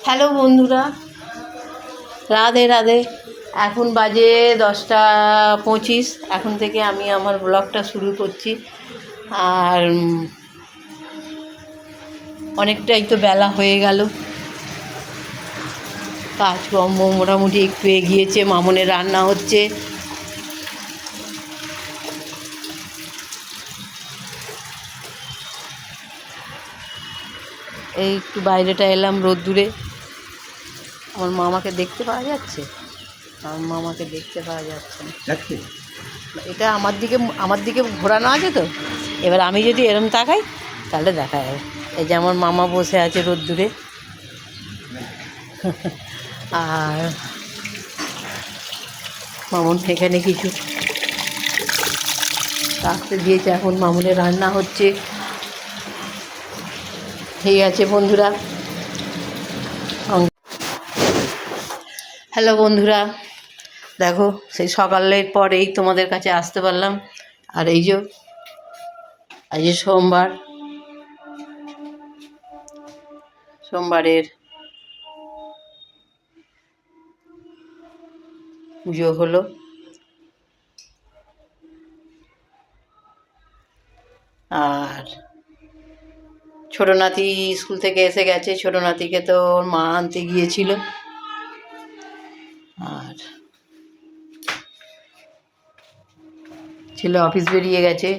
Hello বন্ধুরা, রাধে রাধে। এখন বাজে 10টা 25। এখন থেকে আমি আমার ব্লগটা শুরু করছি। আর অনেকটাই তো বেলা হয়ে গেল, কাজকর্ম মোটামুটি একটু এগিয়েছে। মামনের রান্না হচ্ছে। এই একটু বাইরেটা এলাম রোদ্দুরে। আমার মামাকে দেখতে পাওয়া যাচ্ছে? আমার মামাকে দেখতে পাওয়া যাচ্ছে না। এটা আমার দিকে ঘোরানো আছে তো। এবার আমি যদি এরম তাকাই তাহলে দেখা যাবে। এই যে আমার মামা বসে আছে রোদ্দুরে। আর মামন এখানে কিছু রাখতে দিয়েছে। এখন মামনের রান্না হচ্ছে। ঠিক আছে বন্ধুরা। হ্যালো বন্ধুরা, দেখো সেই সকালের পরেই তোমাদের কাছে আসতে পারলাম। আর এই যে আজ সোমবারের পুজো হলো। আর ছোটো নাতি স্কুল থেকে এসে গেছে। ছোটো নাতিকে তো ওর মা আনতে গিয়েছিল। আর ছেলে অফিস বেরিয়ে গেছে।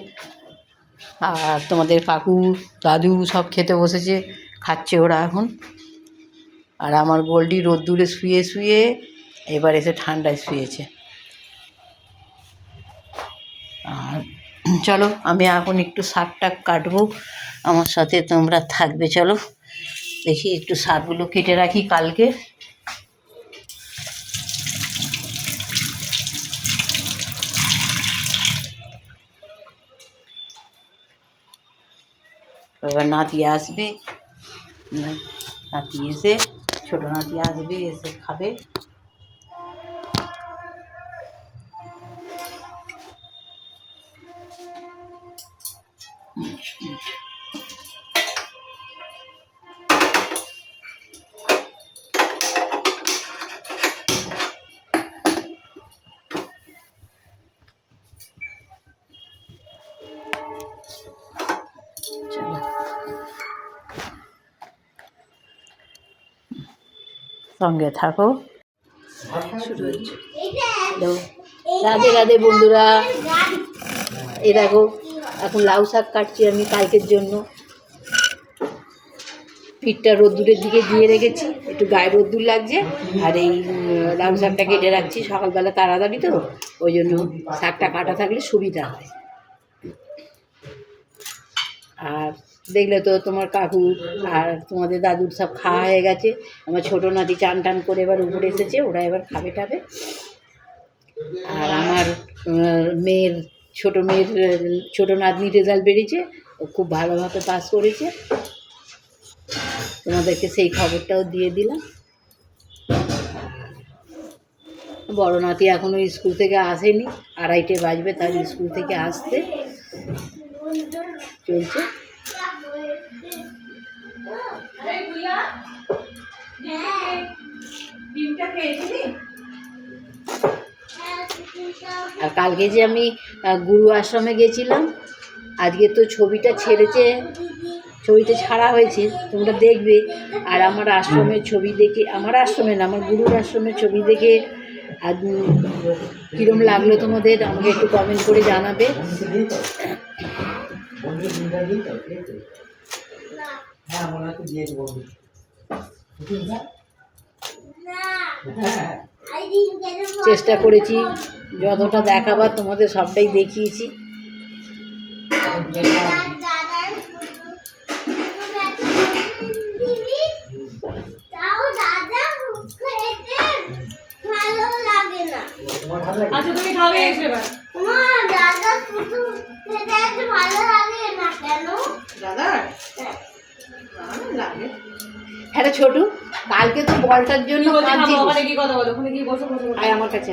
আর তোমাদের কাকু দাদু সব খেতে বসেছে, খাচ্ছে ওরা এখন। আর আমার গোল্ডি রোদ্দুরে শুয়ে শুয়ে এবার এসে ঠান্ডায় শুয়েছে। আর চলো, আমি এখন একটু শাকটা কাটবো, আমার সাথে তোমরা থাকবে। চলো দেখি একটু শাকগুলো কেটে রাখি কালকে। এবার নাতি আসবে, নাতি এসে ছোটো নাতি আসবে, এসে খাবে। সঙ্গে থাকো। শুরু হচ্ছে। রাধে রাধে বন্ধুরা। এই দেখো, এখন লাউ শাক কাটছি আমি কালকের জন্য। পিঠটা রোদ্দুরের দিকে দিয়ে রেখেছি, একটু গায়ে রোদ্দুর লাগছে। আর এই লাউ শাকটা কেটে রাখছি, সকালবেলা তাড়াতাড়ি তো, ওই জন্য শাকটা কাটা থাকলে সুবিধা হয়। আর দেখলে তো তোমার কাকু আর তোমাদের দাদুর সব খাওয়া হয়ে গেছে। আমার ছোটো নাতি চান টান করে এবার উপরে এসেছে, ওরা এবার খাবে টাবে। আর আমার ছোটো মেয়ের ছোটো নাতনি রেজাল্ট বেরিয়েছে, ও খুব ভালোভাবে পাস করেছে। তোমাদেরকে সেই খবরটাও দিয়ে দিলাম। বড় নাতি এখনও স্কুল থেকে আসেনি, 2:30 বাজবে তার স্কুল থেকে আসতে। চলছে। আর কালকে যে আমি গুরু আশ্রমে গেছিলাম, আজকে তো ছবিটা ছাড়া হয়েছে, তোমরা দেখবে। আর আমার আশ্রমের ছবি দেখে, আমার আশ্রমে না, আমার গুরুর আশ্রমের ছবি দেখে আর কীরকম লাগলো তোমাদের আমাকে একটু কমেন্ট করে জানাবে। চেষ্টা করেছি যতটা দেখাবার, তোমাদের সবটাই দেখিয়েছি। আচ্ছা তুমি খাবে এবার। দাদা শুধু খেতে একটু ভালো লাগে না কেন? দাদা ভালো লাগে। হ্যাঁ ছোটু, কালকে তো বলটার জন্য ওখানে কি কথা বলো, ওখানে কি বসো বসো। আয় আমার কাছে।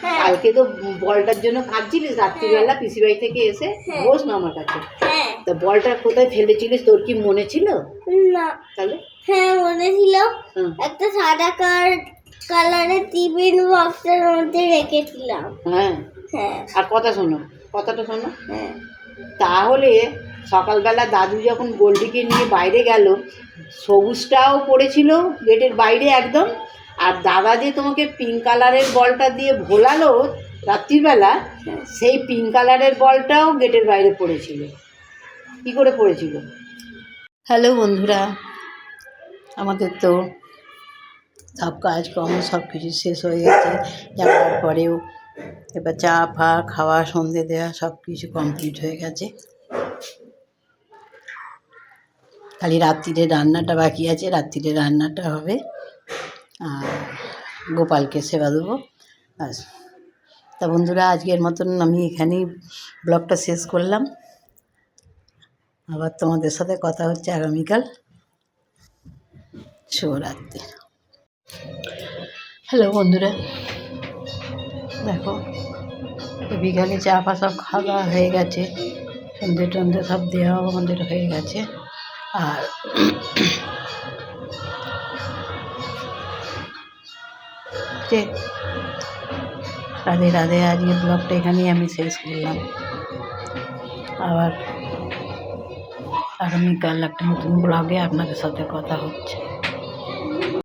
হ্যাঁ। কালকে তো বলটার জন্য কাঁদছিলিস রাত্রিবেলা পিসিবাড়ি থেকে এসে। হ্যাঁ। বস না আমার কাছে। হ্যাঁ। তা বলটা কোথায় ফেলেছিলিস তোর কি মনে ছিল? না। তাহলে হ্যাঁ মনে ছিল, হুম। একটা সাদা কালারের টিফিন বক্সের মধ্যে রেখেছিলাম। হ্যাঁ, হ্যাঁ। আর কথাটা শোনো। হ্যাঁ। তাহলে সকালবেলা দাদু যখন গোল্ডিকে নিয়ে বাইরে গেল, সবুজটাও পড়েছিল গেটের বাইরে একদম, আর দাদা যে তোমাকে পিঙ্ক কালারের বলটা দিয়ে ভোলালো রাত্রিবেলা, সেই পিঙ্ক কালারের বলটাও গেটের বাইরে পড়েছিল। কী করে পড়েছিল? হ্যালো বন্ধুরা, আমাদের তো সব কাজকর্ম সব কিছু শেষ হয়ে গেছে, যাওয়ার পরেও এবার চা ফা খাওয়া সন্ধে দেওয়া সব কিছু কমপ্লিট হয়ে গেছে। খালি রাত্রিরে রান্নাটা বাকি আছে, রাত্রিরে রান্নাটা হবে আর গোপালকে সেবা দেবো ব্যাস। তা বন্ধুরা, আজকের মতন আমি এখানেই ব্লগটা শেষ করলাম। আবার তোমাদের সাথে কথা হচ্ছে আগামীকাল। শুভরাত্রি। হ্যালো বন্ধুরা, দেখো বিকালে চা ফা সব খাওয়া হয়ে গেছে, সন্ধে টন্ধে সব দেওয়াও আমাদের হয়ে গেছে। আর রাধে রাধে, আজকে ব্লগটা এখানেই আমি শেষ করলাম। আবার আগামীকাল একটা নতুন ব্লগে আপনাদের সাথে কথা হচ্ছে।